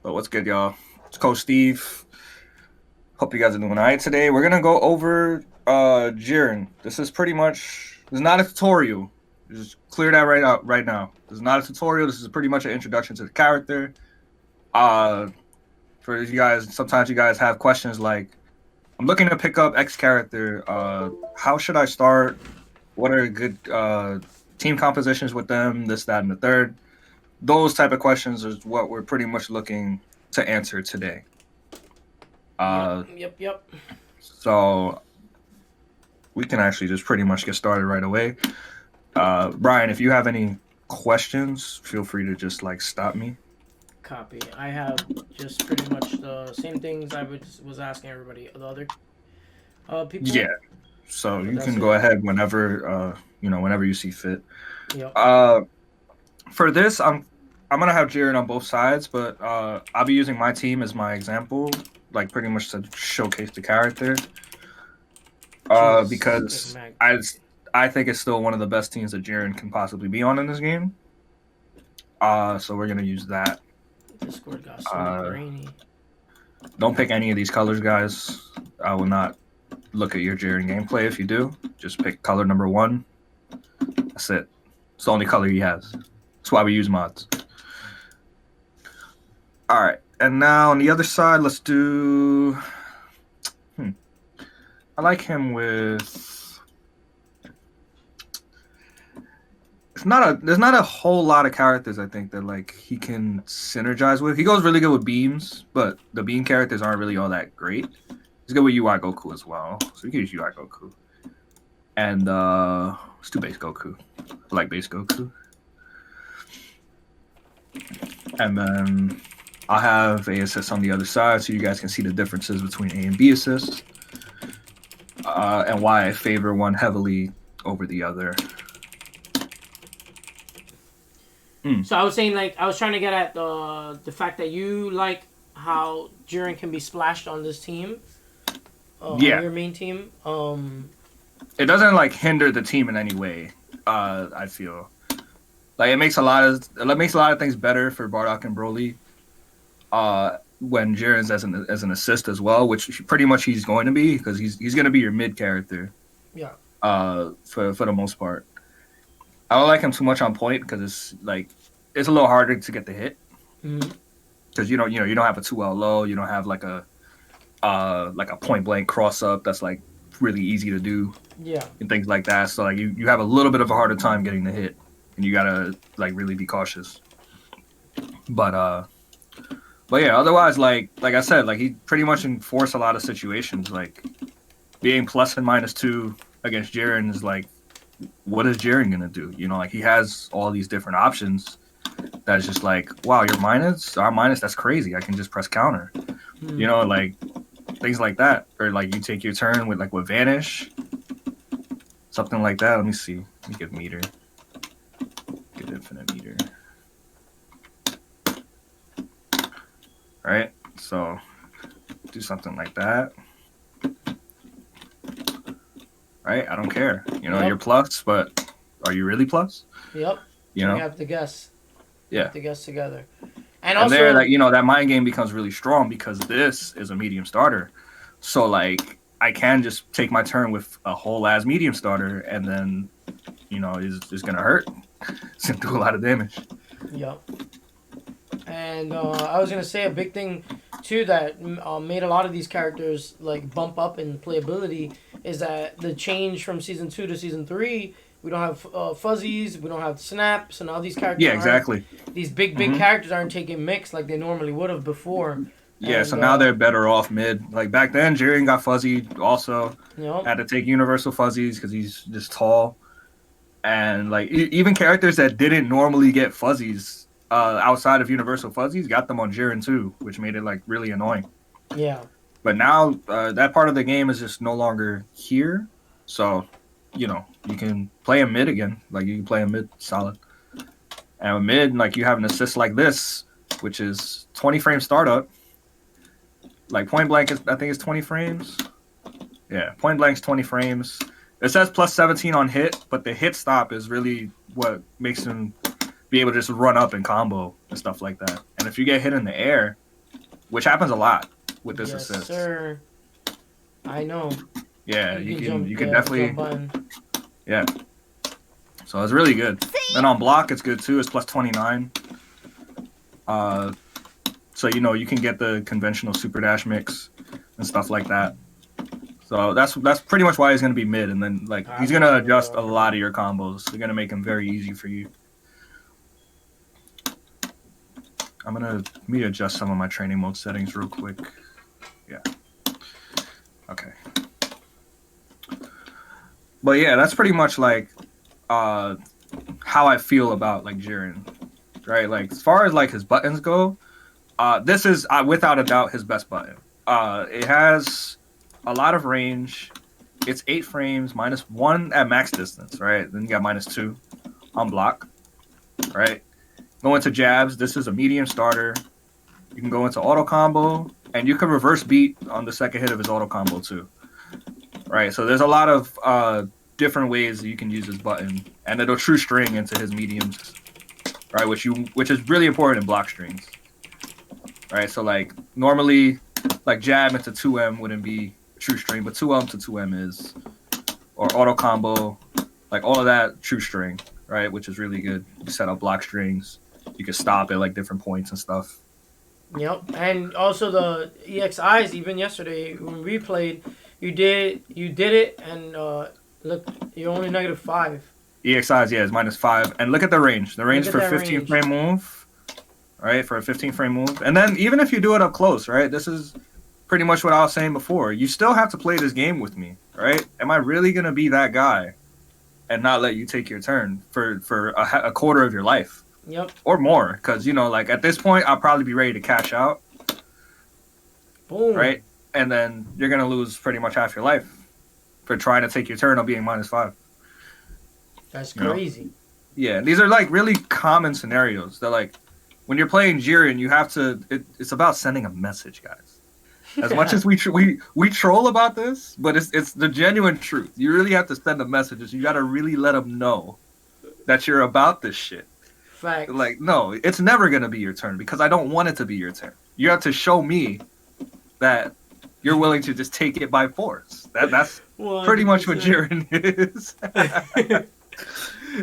But what's good, y'all? It's Coach Steve. Hope you guys are doing all right today. We're gonna go over Jiren. This is not a tutorial. Just clear that right now. This is not a tutorial. This is pretty much an introduction to the character. Uh, for you guys, sometimes you guys have questions like, I'm looking to pick up X character. How should I start? What are good team compositions with them? This, that, and the third. Those type of questions is what we're pretty much looking to answer today. Yep. So we can actually just pretty much get started right away. Brian, if you have any questions, feel free to just stop me. Copy. I have just pretty much the same things I was asking everybody, the other people. Yeah. So you can it. go ahead whenever whenever you see fit. Yep. For this, I'm gonna have Jiren on both sides, but I'll be using my team as my example, pretty much to showcase the character. Because I think it's still one of the best teams that Jiren can possibly be on in this game. So we're gonna use that. Discord got so grainy. Don't pick any of these colors, guys. I will not look at your Jiren gameplay if you do. Just pick color number 1. That's it. It's the only color he has. That's why we use mods. All right, and now on the other side, let's do. I like him with. There's not a whole lot of characters I think that he can synergize with. He goes really good with beams, but the beam characters aren't really all that great. He's good with UI Goku as well, so we can use UI Goku. And let's do base Goku. I like base Goku. And then I'll have A assist on the other side so you guys can see the differences between A and B assists. And why I favor one heavily over the other. So I was saying, I was trying to get at the fact that you like how Jiren can be splashed on this team. On your main team. It doesn't hinder the team in any way. I feel it makes a lot of things better for Bardock and Broly. When Jiren's as an assist as well, which pretty much he's going to be because he's going to be your mid character. Yeah. For the most part, I don't like him too much on point because it's a little harder to get the hit. Because you don't have a 2L low, you don't have a point blank cross up that's really easy to do. Yeah. And things like that. So you have a little bit of a harder time getting the hit, and you gotta really be cautious. But yeah, otherwise like I said, he pretty much enforce a lot of situations. Being plus and -2 against Jiren is what is Jiren gonna do? He has all these different options. That's just wow, you're our minus, that's crazy. I can just press counter. Things like that. Or you take your turn with Vanish. Something like that. Let me see. Let me give meter. Give infinite meter. Right? So do something like that. Right? I don't care. You're plus, but are you really plus? Yep. You have to guess. Yeah. You have to guess together. And also, there, that mind game becomes really strong because this is a medium starter. So, I can just take my turn with a whole ass medium starter, and then, it's gonna hurt. It's gonna do a lot of damage. Yep. And I was gonna say a big thing too that made a lot of these characters bump up in playability is that the change from season 2 to season 3. We don't have fuzzies. We don't have snaps, and all these characters. Yeah, exactly. These big characters aren't taking mix like they normally would have before. Yeah, so now they're better off mid. Back then, Jiren got fuzzy also. Yep. Had to take universal fuzzies because he's just tall. And even characters that didn't normally get fuzzies outside of universal fuzzies got them on Jiren too, which made it really annoying. Yeah. But now that part of the game is just no longer here. So, you can play a mid again. You can play a mid solid. And a mid, you have an assist like this, which is 20 frame startup. Point blank I think it's 20 frames. Yeah, point blank's 20 frames. It says plus 17 on hit, but the hit stop is really what makes him be able to just run up and combo and stuff like that. And if you get hit in the air, which happens a lot with this Yes, assist. sir. I know. Yeah, you can jump definitely button. yeah. So it's really good. And on block, it's good too. It's plus 29. So you can get the conventional super dash mix and stuff like that. So that's pretty much why he's gonna be mid, and then like he's gonna adjust a lot of your combos. They're gonna make him very easy for you. Let me adjust some of my training mode settings real quick. Yeah. Okay. But yeah, that's pretty much like how I feel about like Jiren, right? Like as far as like his buttons go, this is without a doubt his best button. It has a lot of range. It's 8 frames, -1 at max distance, right? Then you got -2 on block, right? Go into jabs. This is a medium starter. You can go into auto combo, and you can reverse beat on the second hit of his auto combo too, right? So there's a lot of different ways that you can use this button, and it'll true string into his mediums, right? Which is really important in block strings, right? So like normally, like jab into 2M wouldn't be true string, but 2M to 2M is, or auto combo, like all of that true string, right? Which is really good. You set up block strings. You can stop at like different points and stuff. Yep, and also the EXIs. Even yesterday when we played, you did it, and look, you're only -5. EXIs, yeah, is -5, and look at the range. The range for 15 range. frame move, right? For a 15 frame move, and then even if you do it up close, right? This is pretty much what I was saying before. You still have to play this game with me, right? Am I really gonna be that guy and not let you take your turn for a quarter of your life? Yep. Or more, because like at this point, I'll probably be ready to cash out. Boom. Right, and then you're gonna lose pretty much half your life for trying to take your turn on being -5. That's crazy. Yeah, these are like really common scenarios. That like when you're playing Jiren, you have to. It's about sending a message, guys. As much as we troll about this, but it's the genuine truth. You really have to send a message. You got to really let them know that you're about this shit. Fact. Like, no, it's never gonna be your turn because I don't want it to be your turn. You have to show me that you're willing to just take it by force. That's 100%. Pretty much what Jiren is.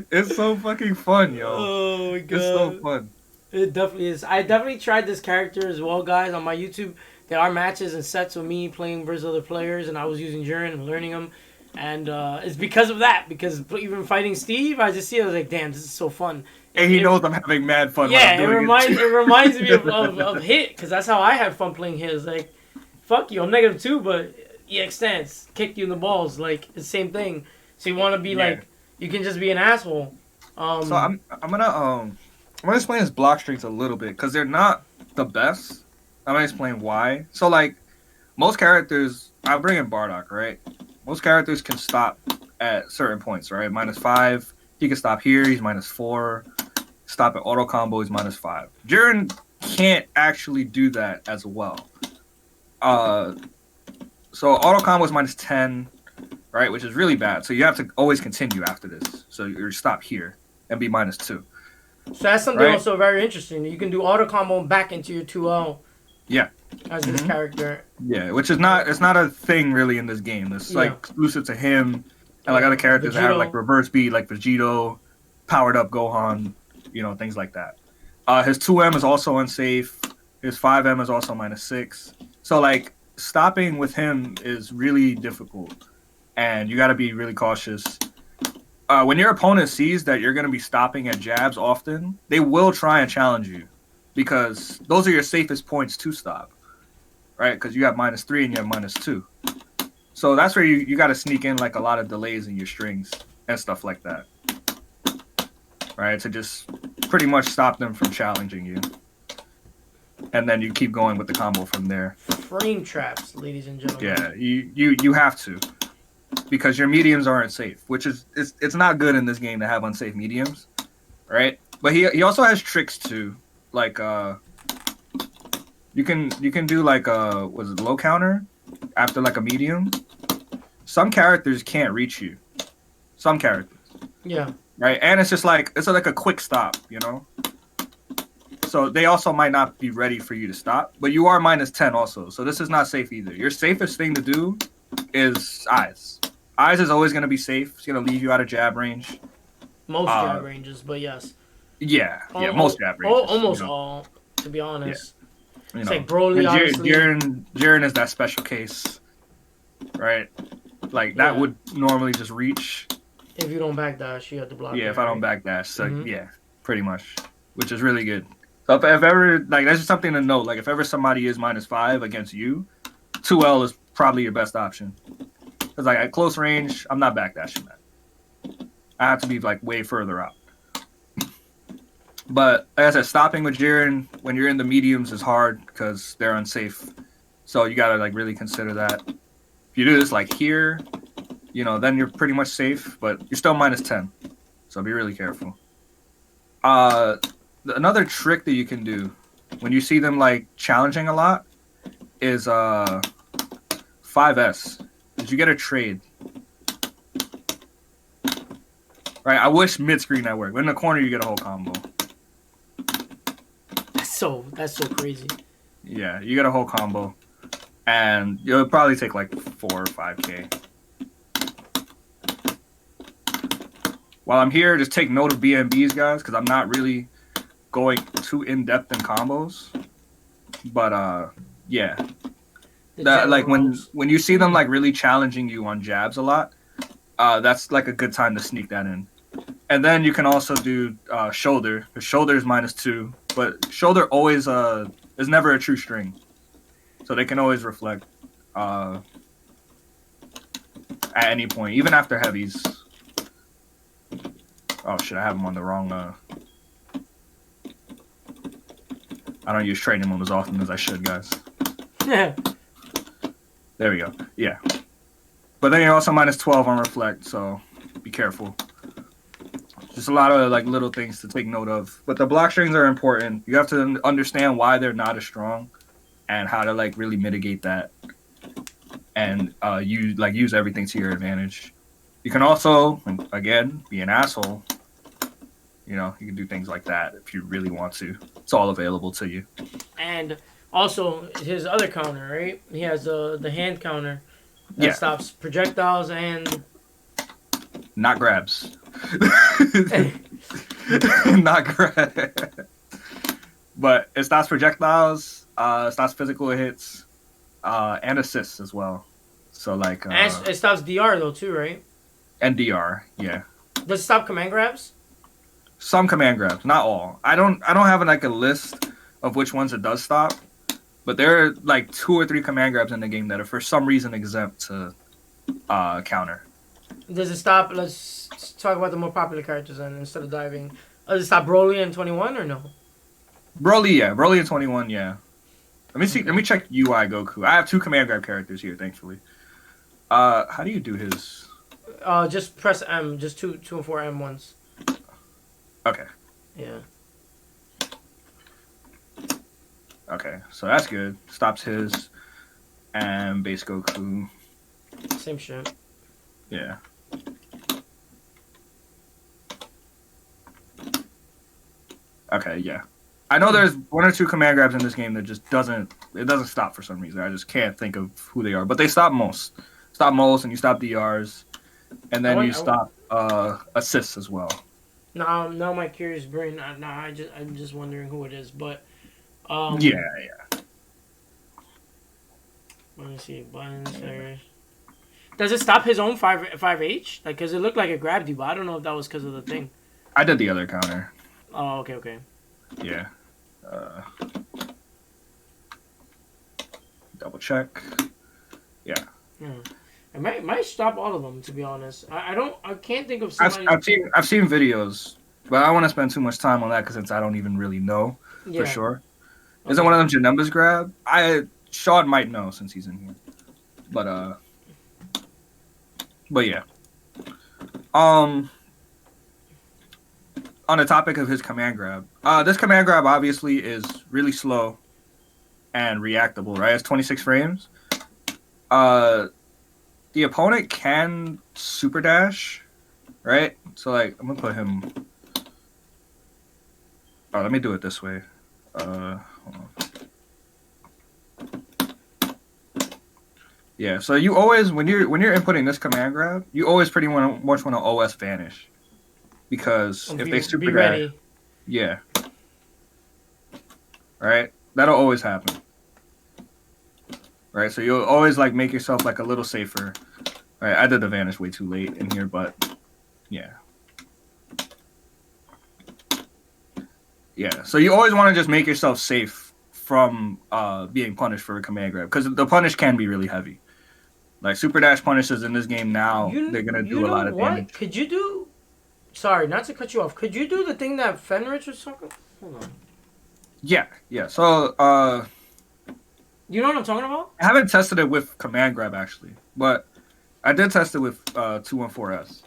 It's so fucking fun, yo. Oh my god. It's so fun. It definitely is. I definitely tried this character as well, guys, on my YouTube. There are matches and sets of me playing versus other players, and I was using Jiren and learning him. And it's because of that. Because even fighting Steve, I just see it, I was like, damn, this is so fun. And he knows I'm having mad fun. Yeah, it reminds me of Hit, because that's how I had fun playing Hit. It's like, fuck you, I'm -2, but EX stance, kicked you in the balls. Like, it's the same thing. So you want to be like, you can just be an asshole. So I'm gonna explain his block strings a little bit, because they're not the best. I'm gonna explain why. So like, most characters, I'll bring in Bardock, right? Most characters can stop at certain points, right? -5. He can stop here. He's -4. Stop at auto combo. He's -5. Jiren can't actually do that as well. So auto combo is -10, right? Which is really bad. So you have to always continue after this. So you stop here and be -2. So that's something also very interesting. You can do auto combo back into your 2L. Yeah. As this character. Yeah, which is not a thing really in this game. It's like exclusive to him. And like other characters that have like reverse beat, like Vegito, powered up Gohan, things like that. His 2M is also unsafe. His 5M is also -6. So like stopping with him is really difficult, and you got to be really cautious. When your opponent sees that you're going to be stopping at jabs often, they will try and challenge you, because those are your safest points to stop, right? Because you have -3 and you have -2. So that's where you got to sneak in like a lot of delays in your strings and stuff like that, right? To just pretty much stop them from challenging you. And then you keep going with the combo from there. Frame traps, ladies and gentlemen. Yeah, you have to, because your mediums aren't safe, which is it's not good in this game to have unsafe mediums, right? But he also has tricks too, like you can do like was it low counter after like a medium. Some characters can't reach you. Some characters. Yeah. Right, and it's just like it's like a quick stop, they also might not be ready for you to stop, but you are -10 also. So this is not safe either. Your safest thing to do is eyes. Eyes is always going to be safe. It's going to leave you out of jab range. Most Uh, jab ranges, but yes. yeah, most jab ranges. Almost all, to be Yeah, honest. you It's know. like Broly, And obviously. Jiren is that special case, right? Like that Yeah. would normally just reach. If you don't backdash, you have to block Yeah, that, if I don't right? backdash, so Mm-hmm. yeah, pretty much, which is really good. So if ever like that's just something to note. Like if ever somebody is -5 against you, 2L is probably your best option. Because like at close range, I'm not backdashing that. I have to be like way further out. But like I said, stopping with Jiren when you're in the mediums is hard because they're unsafe. So you gotta like really consider that. If you do this like here, then you're pretty much safe, but you're still -10. So be really careful. Uh, Another trick that you can do when you see them like challenging a lot is 5S. Is you get a trade. Right? I wish mid screen that worked. But in the corner you get a whole combo. That's so crazy. Yeah, you get a whole combo. And it'll probably take like 4 or 5k. While I'm here, just take note of BMBs, guys, because I'm not really going too in depth in combos. But yeah. That like when you see them like really challenging you on jabs a lot, that's like a good time to sneak that in. And then you can also do shoulder. The shoulder is -2, but shoulder always is never a true string, so they can always reflect at any point, even after heavies. Oh shit! I have them on the wrong. I don't use training mode as often as I should, guys. Yeah. There we go. Yeah, but then you're also -12 on reflect, so be careful. Just a lot of like little things to take note of. But the block strings are important. You have to understand why they're not as strong and how to like really mitigate that and use everything to your advantage. You can also, again, be an asshole. You can do things like that if you really want to. It's all available to you. And also his other counter, right? He has the hand counter that Yeah, stops projectiles and not grabs. Not grabs. But it stops projectiles, it stops physical hits, and assists as well. So like and it stops DR though too, right? and DR, yeah. Does it stop command grabs? Some command grabs, not all. I don't have like a list of which ones it does stop, but there are like 2 or 3 command grabs in the game that are for some reason exempt to counter. Does it stop? Let's talk about the more popular characters then instead of diving. Does it stop Broly in 21 or no? Broly, yeah. Broly in 21, yeah. Let me see. Okay. Let me check UI Goku. I have 2 command grab characters here, thankfully. How do you do his? Just press M. Just 2 and 4 M ones. Okay. Yeah. Okay, so that's good. Stops his and base Goku. Same shit. Yeah. Okay, yeah. I know there's 1 or 2 command grabs in this game that just doesn't stop for some reason. I just can't think of who they are, but they stop most. Stop most, and you stop DRs, and then you stop assists as well. Now my curious brain. I'm just wondering who it is, but Yeah. let me see buttons there. Does it stop his own 5H? Like, cause it looked like it grabbed you, but I don't know if that was because of the thing. I did the other counter. Oh, okay. Yeah. Double check. Yeah. It might stop all of them, to be honest. I can't think of I've, somebody. I've seen videos, but I don't want to spend too much time on that because since I don't even really know for sure. Okay. Isn't one of them Janemba's grab? Sean might know since he's in here, but yeah. On the topic of his command grab, this command grab obviously is really slow and reactable, right? It's 26 frames. The opponent can super dash, right? So like I'm gonna put him. Oh, let me do it this way. Hold on. Yeah, so you always when you're inputting this command grab, you always pretty much want to OS vanish, because if they super Be dash, ready. yeah, right, that'll always happen, right? So you'll always like make yourself like a little safer, right? I did the vanish way too late in here, but yeah, yeah. So you always want to just make yourself safe from being punished for a command grab, because the punish can be really heavy. Like super dash punishes in this game now, they're gonna You do a know lot of what? damage. Could you do? Sorry, not to cut you off. Could you do the thing that Fenrich was talking? Hold on. Yeah, yeah. So You know what I'm talking about? I haven't tested it with command grab actually, but I did test it with 214S.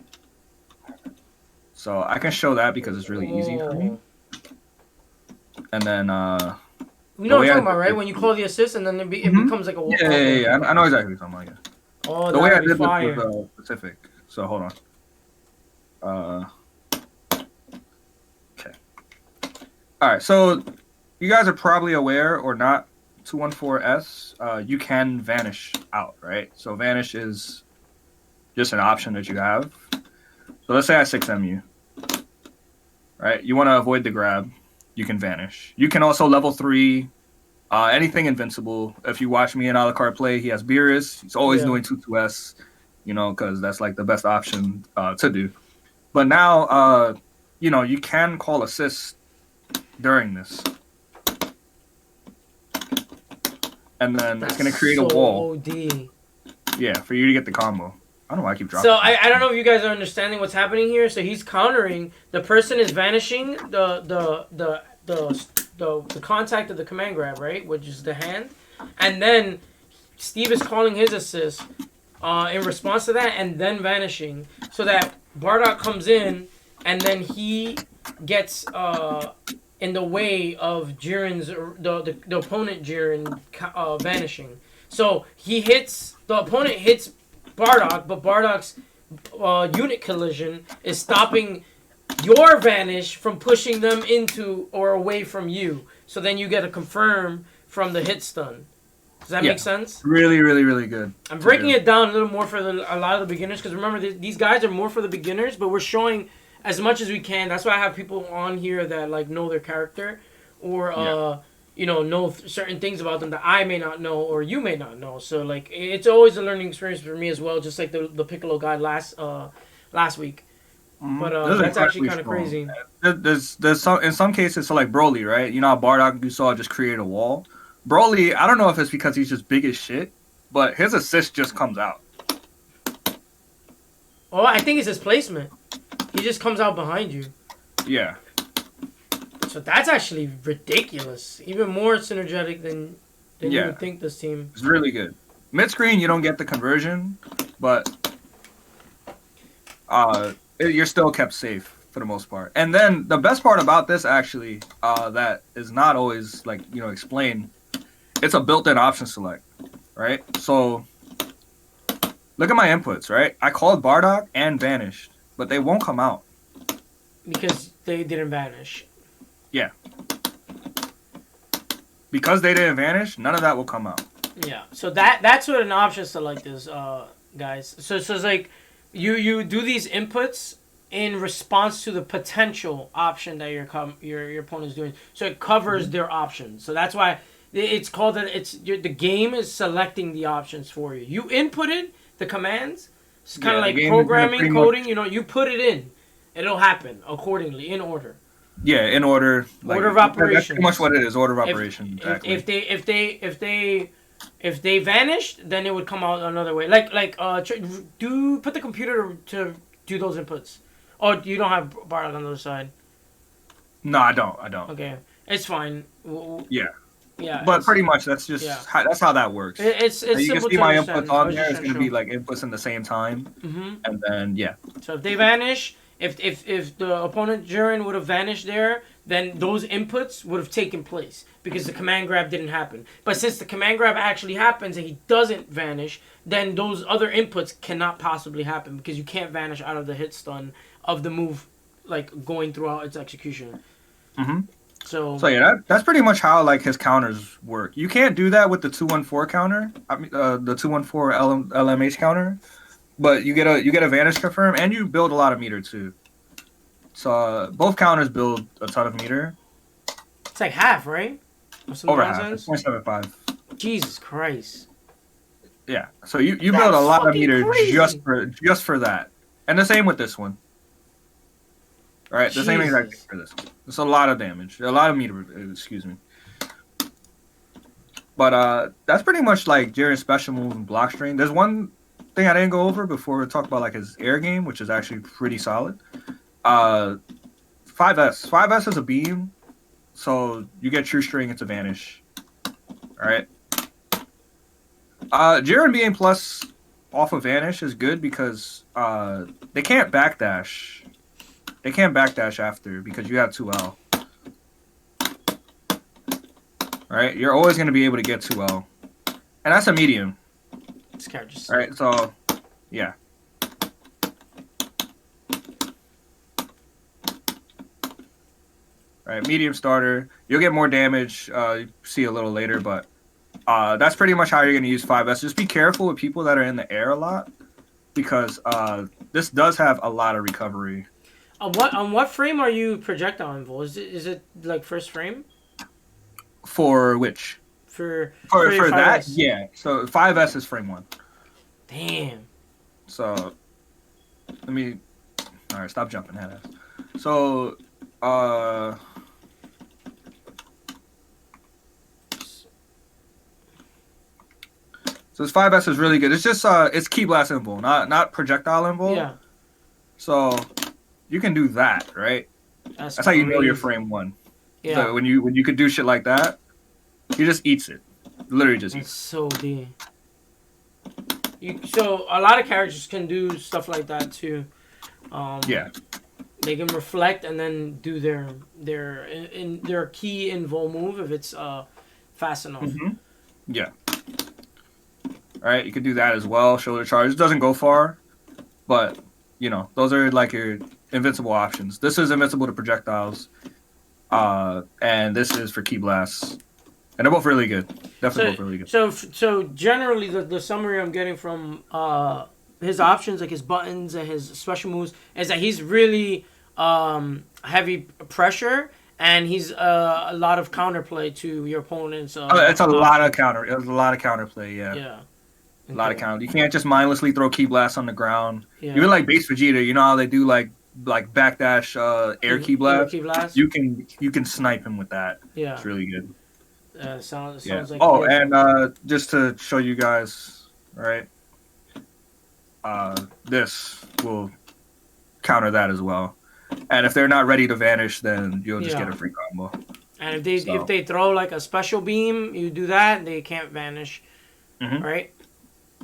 So I can show that because it's really easy for me. Oh. And then You the know what I'm way talking I about, did right? it, When you call the assist and then it Mhm. becomes like a wall. yeah, yeah, yeah, yeah. I know exactly what you're talking about. Yeah. Oh, The way I that'd be did fire. this was specific. So hold on. Okay. All right. So you guys are probably aware or not, 214S, you can vanish out, right? So vanish is just an option that you have. So let's say I 6M you, right? You want to avoid the grab, you can vanish. You can also level 3 anything invincible. If you watch me in a la carte play, he has Beerus. He's always Yeah. doing 2-2S, because that's like the best option to do. But now, you can call assist during this. And then it's going to create so a wall. OD. Yeah, for you to get the combo. I don't know why I keep dropping. So I don't know if you guys are understanding what's happening here. So he's countering. The person is vanishing the contact of the command grab, right? Which is the hand. And then Steve is calling his assist in response to that and then vanishing. So that Bardock comes in and then he gets in the way of Jiren's the opponent Jiren vanishing. So the opponent hits Bardock, but Bardock's unit collision is stopping your vanish from pushing them into or away from you. So then you get a confirm from the hit stun. Does that make sense? Really, really, really good. I'm breaking it down a little more for a lot of the beginners, because remember, these guys are more for the beginners, but we're showing as much as we can. That's why I have people on here that like know their character or know certain things about them that I may not know or you may not know. So like it's always a learning experience for me as well, just like the Piccolo guy last week. Mm-hmm. But that's actually kind of crazy. There's some in some cases, so like Broly, right? You know how Bardock you saw just create a wall. Broly, I don't know if it's because he's just big as shit, but his assist just comes out. Oh, I think it's his placement. He just comes out behind you. Yeah. So that's actually ridiculous. Even more synergetic than you would think this team. It's really good. Mid screen, you don't get the conversion, but you're still kept safe for the most part. And then the best part about this actually, that is not always explained, it's a built-in option select, right? So look at my inputs, right? I called Bardock and vanished, but they won't come out. Because they didn't vanish. Yeah. Because they didn't vanish, none of that will come out. Yeah. So that's what an option select is, guys. So it's like you do these inputs in response to the potential option that your opponent's doing. So it covers their options. So that's why it's called that. The game is selecting the options for you. You inputted the commands. It's kind of like programming, coding. You put it in. It'll happen accordingly in order. Yeah, in order. Order of operations. That's pretty much what it is. Order of operations. Exactly. If they vanished, then it would come out another way. Put the computer to do those inputs. Oh, you don't have Bardock on the other side. No, I don't. Okay, it's fine. Yeah. Yeah. But pretty much that's just that's how that works. It's you simple can see to my understand. inputs on there. It's gonna be like inputs in the same time, and then So if they vanish, if the opponent Jiren would have vanished there, then those inputs would have taken place because the command grab didn't happen. But since the command grab actually happens and he doesn't vanish, then those other inputs cannot possibly happen because you can't vanish out of the hit stun of the move, like going throughout its execution. So So yeah, that's pretty much how like his counters work. You can't do that with the 214 counter. I mean, the 214 LMH counter, but you get a Vanish confirm, and you build a lot of meter too. So both counters build a ton of meter. it's like half, right? Or some Over half. It's nonsense. 0.75. Jesus Christ. Yeah. So you build a That's lot of fucking meter crazy. just for that, and the same with this one. All right, the same exact thing Jesus. for this one. It's a lot of damage, a lot of meter. Excuse me. But that's pretty much like Jiren's special move and block string. There's one thing I didn't go over before we talk about like his air game, which is actually pretty solid. Uh, 5S. 5S is a beam, so you get true string, it's a vanish. All right. Jiren being plus off of vanish is good because they can't backdash. They can't backdash after because you have 2L. All right, you're always going to be able to get 2L, and that's a medium. This character just. All right, so yeah. All right, medium starter. You'll get more damage. You see a little later, but that's pretty much how you're going to use 5S. Just be careful with people that are in the air a lot because this does have a lot of recovery. On what frame are you projectile involved? Is it like first frame? For which? For For your that, 5S? yeah. So 5S is frame 1. Damn. So let me. All right, stop jumping, head ass. So So this 5S is really good. It's just it's key blast invul, not projectile invul. Yeah. So you can do that, right? That's how you know you're frame 1. Yeah. So when you could do shit like that, he just eats it. Literally just It's eats so D. So a lot of characters can do stuff like that too. it. Yeah. They can reflect and then do their key invul move if it's fast enough. Mm-hmm. Yeah. All right, you could do that as well. Shoulder charge. It doesn't go far, but you know those are like your invincible options. This is invincible to projectiles, and this is for key blasts, and they're both really good. Definitely both really good. So generally, the summary I'm getting from his options, like his buttons and his special moves, is that he's really heavy pressure, and he's a lot of counterplay to your opponent's. It's a lot of counter. It's a lot of counterplay. Yeah. Yeah. A lot of counter. You can't just mindlessly throw key blasts on the ground. Yeah. Even like base Vegeta, you know how they do like backdash air key blast. Key blast. You can snipe him with that. Yeah. It's really good. Sounds Yeah. like. Oh, and just to show you guys, right? This will counter that as well. And if they're not ready to vanish, then you'll just get a free combo. And if they throw like a special beam, you do that, they can't vanish, right?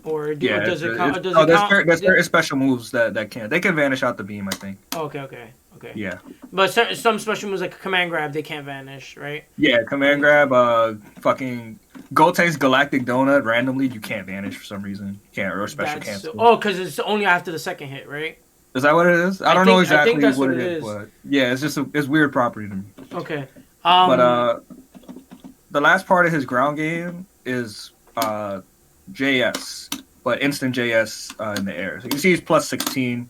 Or does it count? There's certain special moves that can. They can vanish out the beam, I think. Okay. Yeah. But some special moves like command grab, they can't vanish, right? Yeah, command grab, fucking Goten's Galactic Donut randomly, you can't vanish for some reason. You can't, or special cancel. Oh, because it's only after the second hit, right? Is that what it is? I don't know exactly that's what it is, but yeah, it's just it's weird property to me. Okay. But the last part of his ground game is JS, but instant JS in the air. So you see he's plus 16,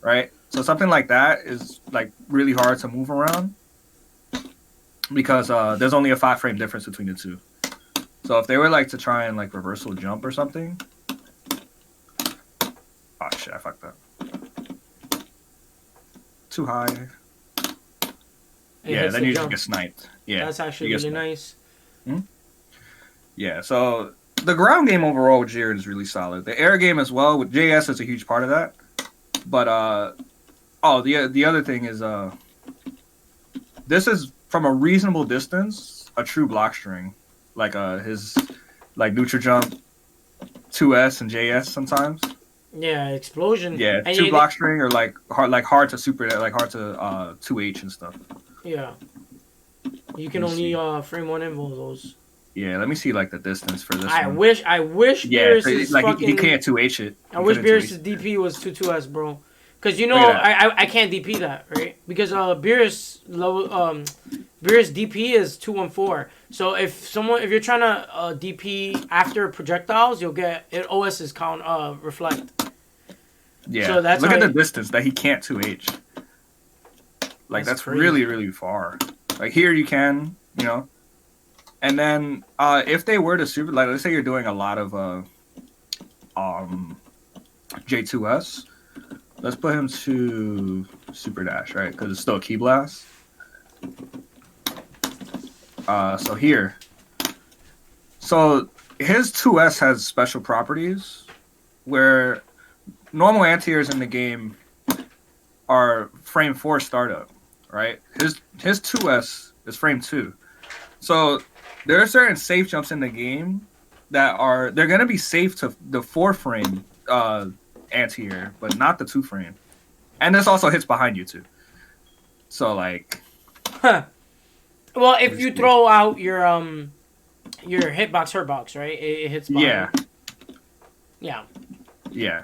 right? So something like that is like really hard to move around because there's only a 5 frame difference between the two. So if they were like to try and like reversal jump or something, oh shit, I fucked up. Too high. Yeah, then you just get sniped. Yeah, that's actually really nice. Yeah, so the ground game overall with Jiren is really solid. The air game as well with JS is a huge part of that. But the other thing is this is from a reasonable distance a true block string, like his like neutral jump, 2S and JS sometimes. Yeah, explosion. Yeah, and 2 block string or like hard to super, like hard to 2H and stuff. Yeah, you can only frame 1 invul those. Yeah, let me see like the distance for this. I wish. Yeah, like he can't 2H it. I wish Beerus' DP was 2-2S, bro. Because I can't DP that, right? Because Beerus Beerus DP is 214. So if you're trying to DP after projectiles, you'll get it. OS is count reflect. Yeah. So that's Look how at the distance that he can't 2H. Like that's crazy. really really far. Like here you can, you know. And then if they were to super, like let's say you're doing a lot of J2S, let's put him to super dash, right? Because it's still a key blast. So here, so his 2S has special properties where normal anti-airs in the game are frame 4 startup, right? His 2S is frame 2. So there are certain safe jumps in the game they're gonna be safe to the 4 frame anti-air, but not the 2 frame. And this also hits behind you too. So like well, if you throw out your hitbox hurtbox, right? It hits behind. Yeah. Yeah.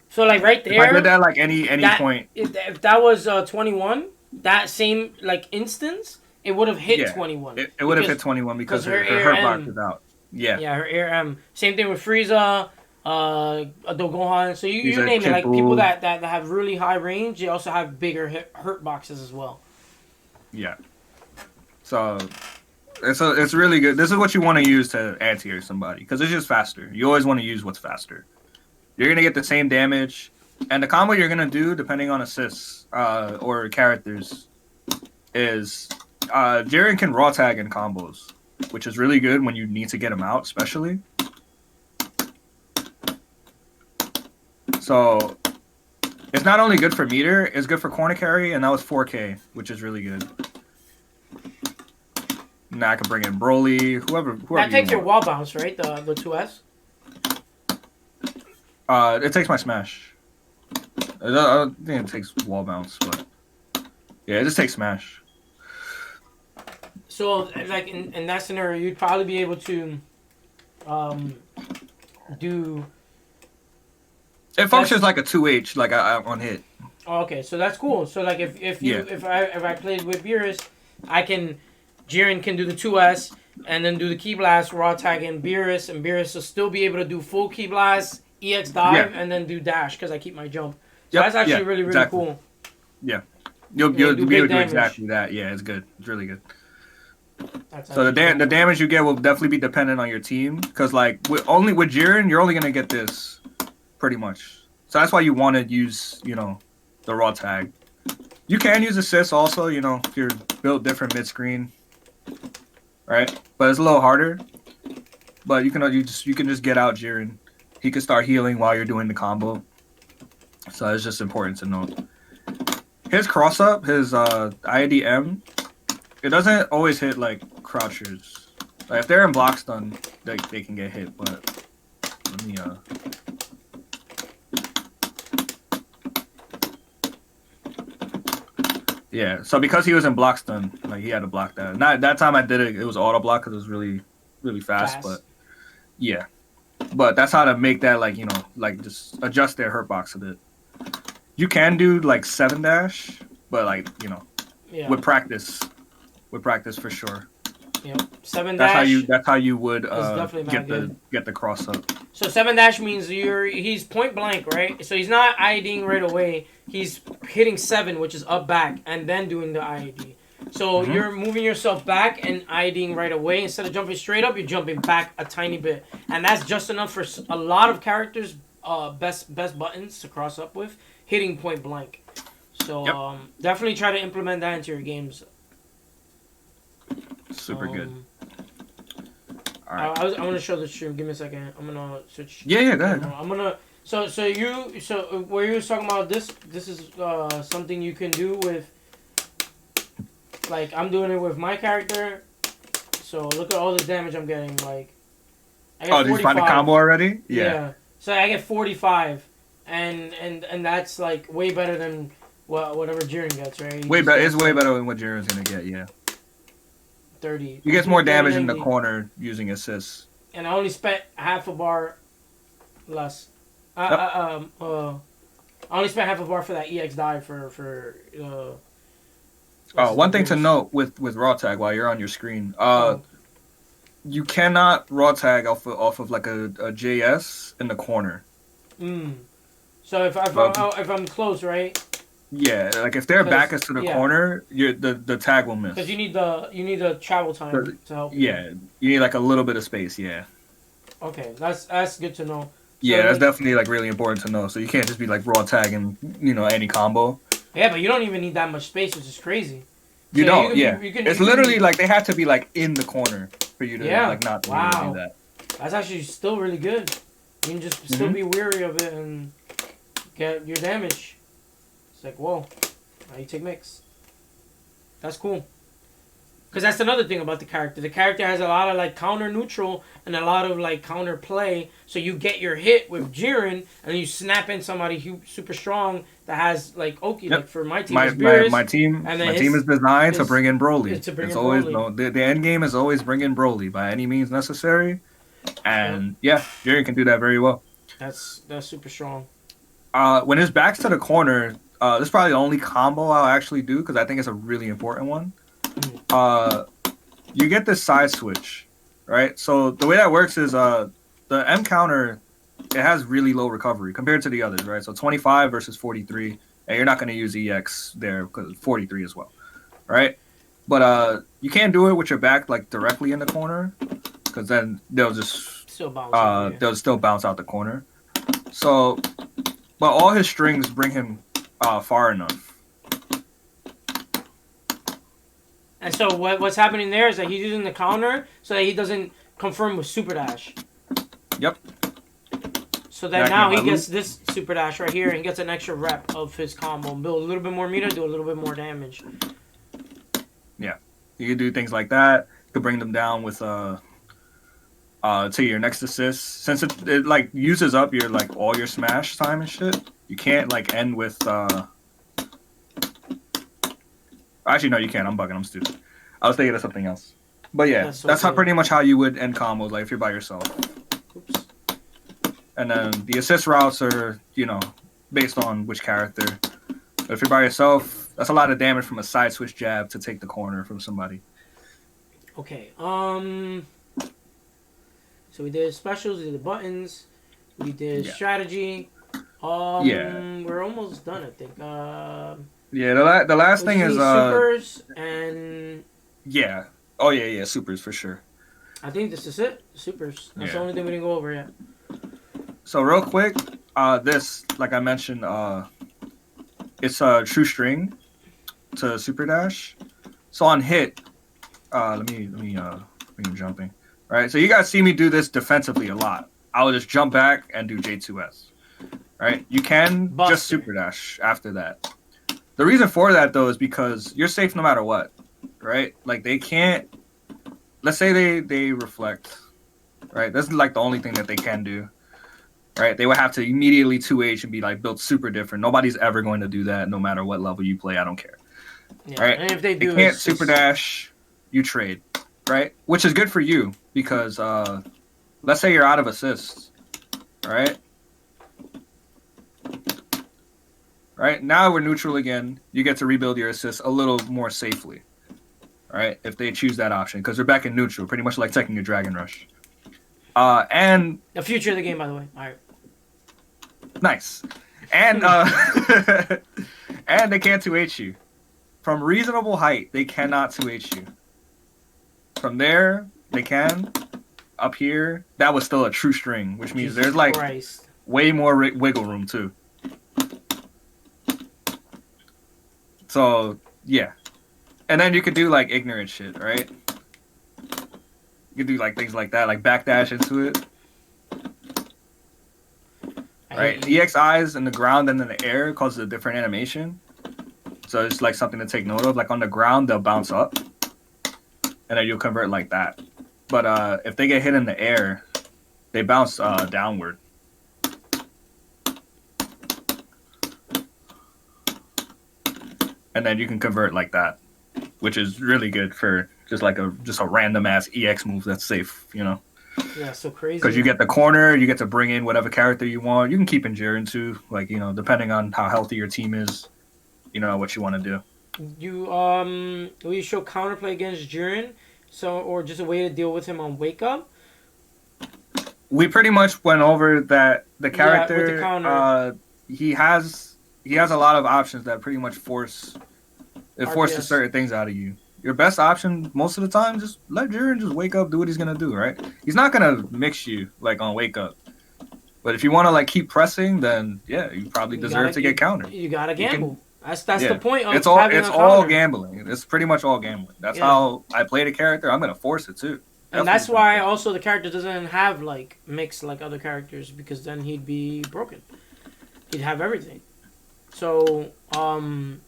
So like right there. If I did that like any point. If that was 21, that same like instance, it would have hit 21. It would have hit 21 because her hurtbox is out. Yeah. Yeah, her air M. Same thing with Frieza, Dogohan. So you name it. Like Kid people Buu. that have really high range, they also have bigger hurt boxes as well. Yeah. So it's really good. This is what you want to use to anti-air somebody because it's just faster. You always want to use what's faster. You're gonna get the same damage, and the combo you're gonna do depending on assists or characters is Jiren can raw tag in combos, which is really good when you need to get him out, especially. So it's not only good for meter, it's good for corner carry, and that was 4K, which is really good. Now I can bring in Broly, whoever That takes you your wall bounce, right? The 2S. It takes my smash. I think it takes wall bounce, but yeah, it just takes smash. So like in that scenario, you'd probably be able to do. It functions like a 2H, like on hit. Oh, okay, so that's cool. So like if I played with Beerus, Jiren can do the 2S and then do the key blast, raw tag in Beerus, and Beerus will still be able to do full key blast, EX dive, and then do dash because I keep my jump. So that's actually really cool. Yeah, you'll be able to do exactly that. Yeah, it's good. It's really good. So the damage you get will definitely be dependent on your team because like with Jiren, you're only gonna get this pretty much. So that's why you want to use the raw tag. You can use assist also, if you're built different mid screen, right? But it's a little harder. But you can just get out Jiren. He can start healing while you're doing the combo. So it's just important to note. His cross up, his IDM, it doesn't always hit like crouchers. Like if they're in block stun, they can get hit. But let me Yeah, so because he was in block stun, like he had to block that. Not that time I did it. It was auto block because it was really, really fast. But yeah, but that's how to make that like just adjust their hurt box a bit. You can do like 7 dash, but like with practice for sure. Yep, 7 dash. That's how you would get the cross up. So 7 dash means he's point blank, right? So he's not IEDing right away. He's hitting 7, which is up back, and then doing the IED. So you're moving yourself back and IEDing right away. Instead of jumping straight up, you're jumping back a tiny bit. And that's just enough for a lot of characters' best buttons to cross up with, hitting point blank. So definitely try to implement that into your games. Super good. All right. I want to show the stream. Give me a second. I'm gonna switch. Yeah, go ahead. I'm gonna. So where you was talking about this is something you can do with. Like I'm doing it with my character. So look at all the damage I'm getting. Like. I get did you find the combo already? Yeah. So I get 45, and that's like way better than whatever Jiren gets, right? Way better. It's way better than what Jiren's gonna get. Yeah. 30. You get more damage in the corner using assists. And I only spent half a bar less. I only spent half a bar for that EX dive for What's his One thing to abilities? note with raw tag while you're on your screen, Oh. you cannot raw tag off of like a JS in the corner. Mm. So But if I'm close, right? yeah, like if their back Because is to the yeah, corner, the tag will because miss. you need the travel time to help you. Yeah, you need like a little bit of space. Yeah, Okay, that's good to know. So yeah, that's like definitely like really important to know. So you can't just be like raw tagging, any combo. yeah, but you don't even need that much space, which is crazy. So You yeah, don't. Yeah, you it's can literally be like they have to be like in the corner for you to yeah. like not to be able to do Wow, that. that's actually still really good. You can just still Hmm. be weary of it and get your damage. It's like whoa, now you take mix. That's cool. Because that's another thing about the character. The character has a lot of like counter neutral and a lot of like counter play. So you get your hit with Jiren and then you snap in somebody super strong that has like Oki. Like Yep. for my team My, is my Beerus, my team and my then team is designed to his bring in is Broly. to bring It's in always Broly. no the end game is always bring in Broly by any means necessary. Yep, And yeah, Jiren can do that very well. that's super strong. When his back's to the corner, this is probably the only combo I'll actually do because I think it's a really important one. Mm. Uh, you get this side switch, right? So the way that works is the M counter it has really low recovery compared to the others, right? So 25 versus 43, and you're not going to use EX there because 43 as well, right? But you can't do it with your back like directly in the corner because then Still bounce off of you. they'll still bounce out the corner. So, but all his strings bring him far enough. And so what's happening there is that he's using the counter so that he doesn't confirm with super dash. Yep. So then Back now in he my gets this super dash right here and he gets an extra rep of his combo. Build a little bit more meter, do a little bit more damage. Yeah. You can do things like that. You can bring them down with to your next assist. Since it like uses up your like all your smash time and shit, you can't like end with actually no you can't. I'm bugging, I'm stupid. I was thinking of something else. But yeah, That's so that's how good. pretty much how you would end combos, like if you're by yourself. Oops. And then the assist routes are, based on which character. But if you're by yourself, that's a lot of damage from a side switch jab to take the corner from somebody. Okay. So we did specials, we did the buttons, we did Yeah. strategy. Yeah. We're almost done, I think. Yeah, the last We thing just is need supers and yeah. Oh yeah, supers for sure. I think this is it. Supers. That's the Yeah. only thing we didn't go over yet. So real quick, this like I mentioned, it's a true string to super dash. So on hit, let me bring him jumping. All right, so you guys see me do this defensively a lot. I will just jump back and do J2S. Right, you can just Buster. super dash after that. The reason for that though is because you're safe no matter what, right? Like they can't. Let's say they reflect, right? That's like the only thing that they can do, right? They would have to immediately 2H and be like built super different. Nobody's ever going to do that, no matter what level you play. I don't care. Yeah. Right? And if they They do, can't it's super just, dash. You trade, right? Which is good for you because let's say you're out of assists, right? Right now we're neutral again. You get to rebuild your assists a little more safely, right? If they choose that option, because they're back in neutral, pretty much like taking a Dragon Rush. And the future of the game, by the way. All right. nice, and and they can't 2H you from reasonable height. They cannot 2H you. From there, they can. Up here, that was still a true string, which means Jesus there's like Christ. way more wiggle room too. So yeah, and then you could do like ignorant shit, right? You could do like things like that, like backdash into it, I right? hate you. EX eyes in the ground and in the air causes a different animation, so it's like something to take note of. Like on the ground, they'll bounce up, and then you'll convert like that. But if they get hit in the air, they bounce downward. And then you can convert like that, which is really good for just a random ass EX move that's safe, Yeah, so crazy. Because you get the corner, you get to bring in whatever character you want. You can keep in Jiren too, like depending on how healthy your team is, what you want to do. Will you show counterplay against Jiren, so or just a way to deal with him on Wake Up? We pretty much went over that the Yeah, with the character. counter He has a lot of options that pretty much forces RPS. certain things out of you. Your best option most of the time, just let Jiren just wake up, do what he's gonna do, right? He's not gonna mix you like on wake up. But if you want to like keep pressing, then yeah, you probably You deserve gotta to get countered. you gotta You can, gamble. That's the yeah. point of It's all having it's a all counter. gambling. It's pretty much all gambling. That's Yeah. how I play the character. I'm gonna force it too. And Definitely that's gonna why force also the character doesn't have like mix like other characters because then he'd be broken. He'd have everything. So, it.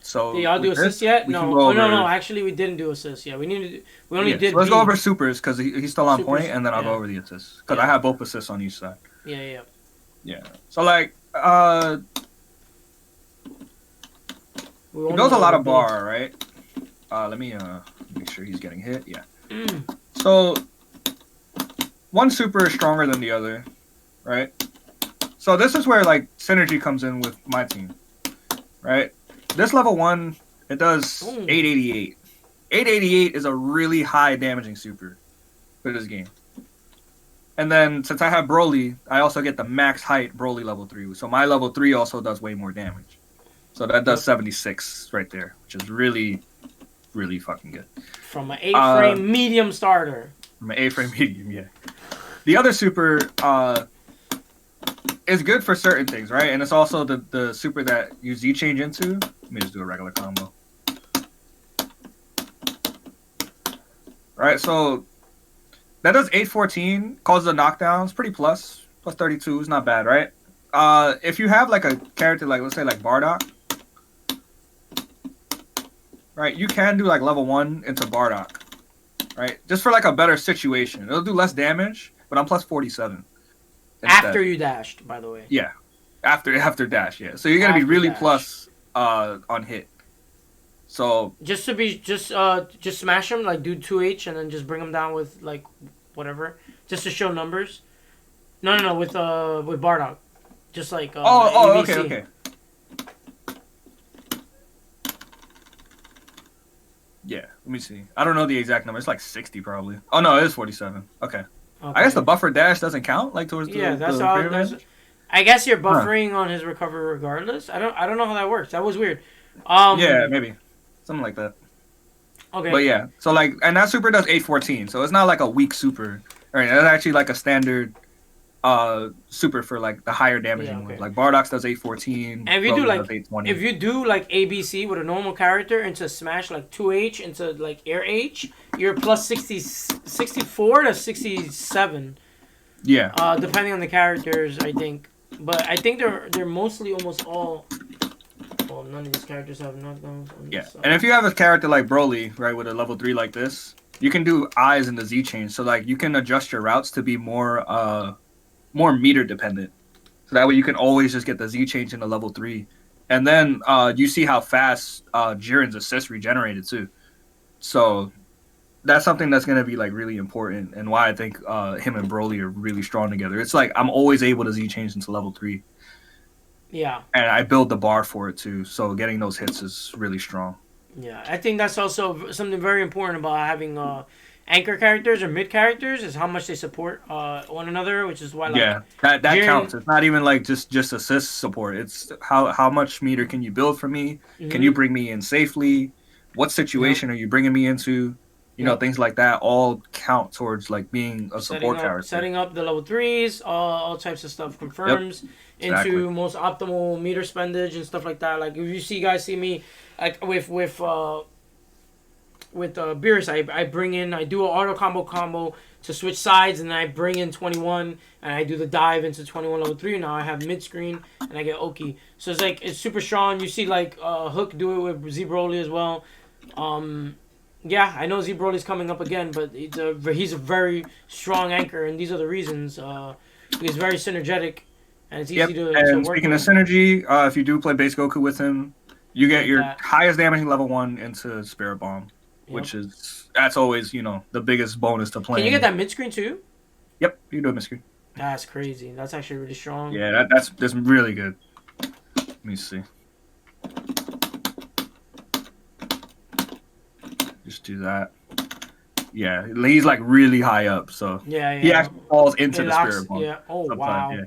So did y'all do with assists this, yet? we can No. go Oh over. no. Actually, we didn't do assists yet. We only Yeah, did so let's B. go over supers because he's still on Supers, point, and then I'll go yeah. over the assists because Yeah. I have both assists on each side. Yeah. Yeah. So like, We he only goes a went lot over of B. bar, right? Let me make sure he's getting hit. Yeah. Mm. So one super is stronger than the other, right? So this is where like synergy comes in with my team, right? This level 1, it does Ooh. 888. 888 is a really high damaging super for this game. And then since I have Broly, I also get the max height Broly level 3. So my level 3 also does way more damage. So that does 76 right there, which is really, really fucking good. From an A-frame medium starter. From an A-frame medium, yeah. The other super is good for certain things, right? And it's also the super that you Z-change into. Let me just do a regular combo. Right, so that does 814, causes a knockdown. It's pretty plus 32 is not bad, right? If you have like a character like, let's say like Bardock, right, you can do like level 1 into Bardock, right? Just for like a better situation. It'll do less damage, but I'm plus 47. Instead. After you dashed, by the way. Yeah, after dash, yeah. So you're gonna be really dash. plus on hit. So Just smash him, like do 2H and then just bring him down with like whatever. Just to show numbers. No, with Bardock. Just like ABC. okay. Yeah, let me see. I don't know the exact number. It's like 60 probably. Oh no, it is 47. Okay. I guess the buffer dash doesn't count like towards the that's the all. pyramid? I guess you're buffering on his recovery regardless. I don't know how that works. That was weird. Yeah, maybe something like that. Okay. But yeah, so like, and that super does 814, so it's not like a weak super. Right, that's actually like a standard super for like the higher damaging ones. Like Bardock's does 814. And if you do like 820. if you do like ABC with a normal character into smash like 2H into like air H, you're plus 64 to 67. Yeah. Depending on the characters, I think. But I think they're mostly almost all. Well, none of these characters have knockdowns. Yeah, and if you have a character like Broly, right, with a level 3 like this, you can do eyes in the Z change. So like you can adjust your routes to be more meter dependent. So that way you can always just get the Z change into level 3. And then you see how fast Jiren's assist regenerated too. So that's something that's going to be like really important and why I think him and Broly are really strong together. It's like I'm always able to Z change into level 3. Yeah. And I build the bar for it too. So getting those hits is really strong. Yeah, I think that's also something very important about having anchor characters or mid characters is how much they support one another, which is why like that Jiren, counts. It's not even like just assist support. It's how much meter can you build for me? Mm-hmm. Can you bring me in safely? What situation are you bringing me into? You know, things like that all count towards like being a support character. Setting up the level 3s, all types of stuff confirms into most optimal meter spendage and stuff like that. Like if you guys see me like with Beerus, I do an auto combo to switch sides, and then I bring in 21 and I do the dive into 21 level 3. Now I have mid screen and I get Oki. So it's like it's super strong. You see like Hook do it with Z Broly as well. Yeah, I know Z Broly's coming up again, but he's a very strong anchor, and these are the reasons. He's very synergetic, and it's easy to work and speaking with. of synergy, if you do play base Goku with him, you get your highest damaging level 1 into Spirit Bomb, which that's always, you know, the biggest bonus to playing. Can you get that mid screen too? Yep, you can do it mid screen. That's crazy. That's actually really strong. Yeah, that's really good. me see. Just do that. Yeah, he's like really high up, so Yeah, he yeah. actually falls into It the locks. spirit bomb Yeah. Oh sometimes. wow. Yeah,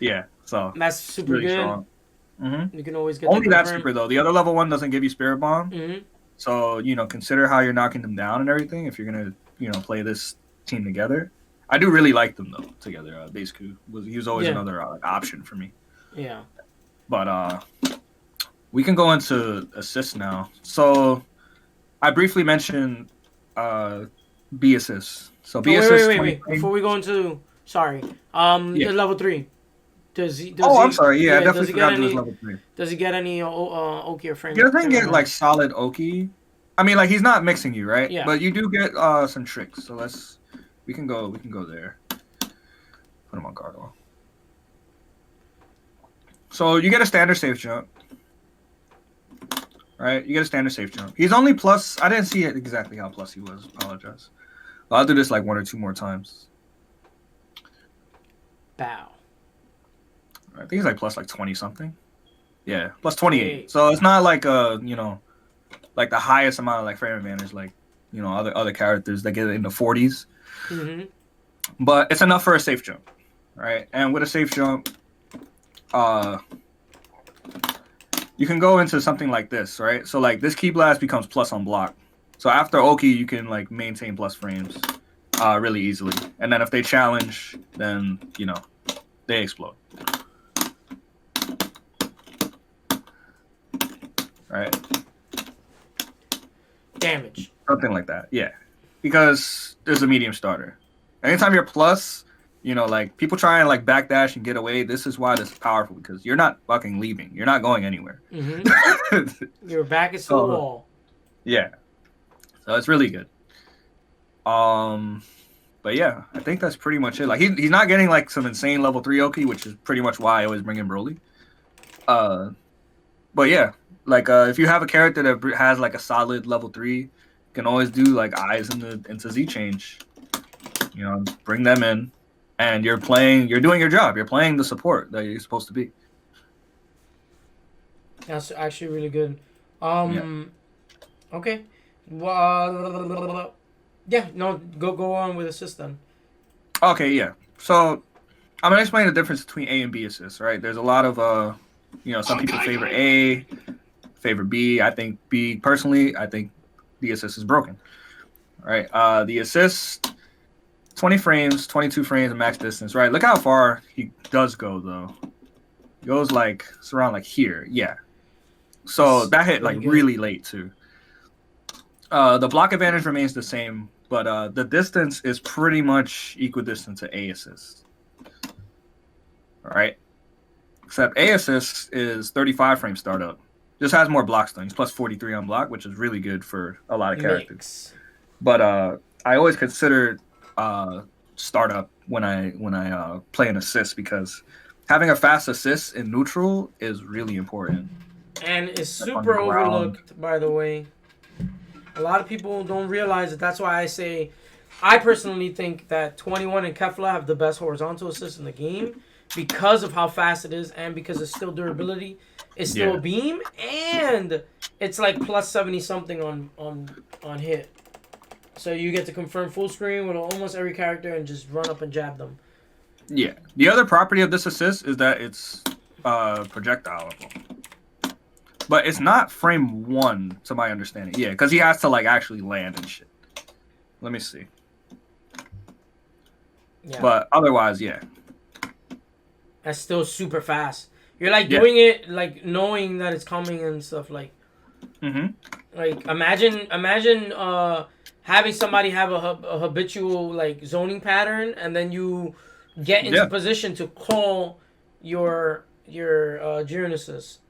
yeah. So That's super really good. strong. Hmm. You can always get that Only that confirmed. super though. The other level one doesn't give you spirit bomb, Mm-hmm. so consider how you're knocking them down and everything. If you're gonna play this team together, I do really like them though together. Baseku was always Yeah. another option for me. Yeah. But we can go into assists now. So I briefly mentioned uh, B assists. So Oh B assists 20 wait. Before frames. we go into sorry, Yeah. the level 3. Does Oh, I'm he sorry. Yeah, I yeah does definitely he get forgot to do his any level 3. does he get any Oki or He doesn't frame get like advance? solid Oki. I mean, like he's not mixing you, right? Yeah. But you do get some tricks. So we can go there. Put him on guard wall. So you get a standard safe jump. Right? You get a standard safe jump. He's only plus. I didn't see it exactly how plus he was. Apologize. I'll do this like one or two more times. Bow. I think he's like plus like 20 something. Yeah, plus 28. Hey. So it's not like like the highest amount of like frame advantage like other characters that get it in the 40s. Mm-hmm. But it's enough for a safe jump, right? And with a safe jump, you can go into something like this, right? So like this key blast becomes plus on block. So after Oki, you can like maintain plus frames really easily. And then if they challenge, then they explode. Right? Damage. Something like that, yeah. Because there's a medium starter. Anytime you're plus, like people try and like backdash and get away. This is why this is powerful because you're not fucking leaving. You're not going anywhere. Mm-hmm. Your back is to the wall. Yeah. So it's really good. But yeah, I think that's pretty much it. Like he's not getting like some insane level 3 Oki, which is pretty much why I always bring in Broly. But yeah, like if you have a character that has like a solid level 3, you can always do like eyes into Z change. Bring them in, and you're doing your job. You're playing the support that you're supposed to be. That's actually really good. Yeah. Okay. Well, yeah, no, go on with assist then. Okay, yeah. So I'm gonna explain the difference between A and B assists, right? There's a lot of some people favor A, favor B. I think B personally, I think the assist is broken. Right? The assist 20 frames, 22 frames of max distance, right? Look how far he does go though. He goes like it's around like here. Yeah. So that hit like really late too. The block advantage remains the same, but the distance is pretty much equidistant to A assist. All right. Except A assist is 35 frame startup. Just has more block stings, plus 43 on block, which is really good for a lot of characters. But I always consider startup when I play an assist because having a fast assist in neutral is really important. And it's super overlooked, by the way. A lot of people don't realize it. That's why I personally think that 21 and Kefla have the best horizontal assist in the game because of how fast it is and because it's still durability. It's still a beam and it's like plus 70 something on hit. So you get to confirm full screen with almost every character and just run up and jab them. Yeah. The other property of this assist is that it's projectile level. But it's not frame 1, to my understanding. Yeah, because he has to like actually land and shit. Let me see. Yeah. But otherwise, yeah. That's still super fast. You're like doing it like knowing that it's coming and stuff like. Like imagine having somebody have a habitual like zoning pattern and then you get into position to call your Jiren assist.